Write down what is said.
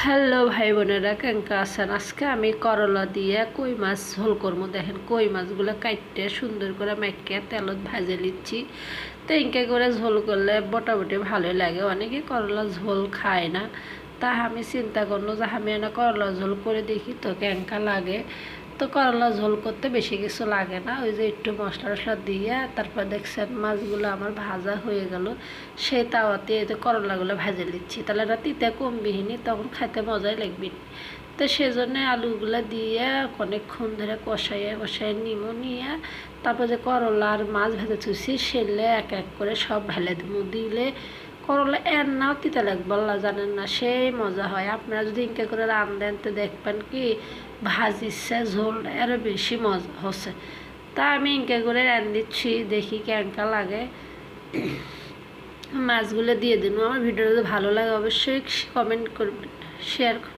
Hello ভাই বোনেরা, কেমন আছেন? আজকে আমি করলা দিয়ে কই মাছ ঝোল করবো। দেখেন, কই মাছগুলো কাটতে সুন্দর করে মেখে তেলত ভাজে নিচ্ছি। তো ইনকে করে ঝোল করলে মোটামুটি ভালোই লাগে। অনেকে করলা ঝোল খায় না, তা আমি চিন্তা করলো যে আমি এনে করলা ঝোল করে দেখি তো কেমন লাগে। তো করলা ঝোল করতে বেশি কিছু লাগে না, ওই যে একটু মশলা টশলা দিয়ে তারপর দেখছেন মাছগুলো আমার ভাজা হয়ে গেল। সেই তাওয়াতে এই যে করলাগুলো ভেজে নিচ্ছি, তাহলে এটা তিতে কমবিহীনি, তখন খাইতে মজাই লাগবে। তো সেজন্য আলুগুলো দিয়ে অনেকক্ষণ ধরে কষাইয়ে কষাইয়ে নিমো নিয়ে তারপর যে করলা আর মাছ ভেজে থুছি সেলে এক এক করে সব ঢেলে দেবো। দিলে করলা এর নাও তিতা লাগবে জানেন না, সেই মজা হয়। আপনারা যদি ইনকে করে রান্ধেন তো দেখবেন কি ভাজিচ্ছে ঝোলটা আরও বেশি মজা হচ্ছে। তা আমি ইনকে করে রান্ধিচ্ছি, দেখি কেমন লাগে। মাছগুলো দিয়ে দিন। আমার ভিডিও যদি ভালো লাগে অবশ্যই কমেন্ট করবেন, শেয়ার করবেন।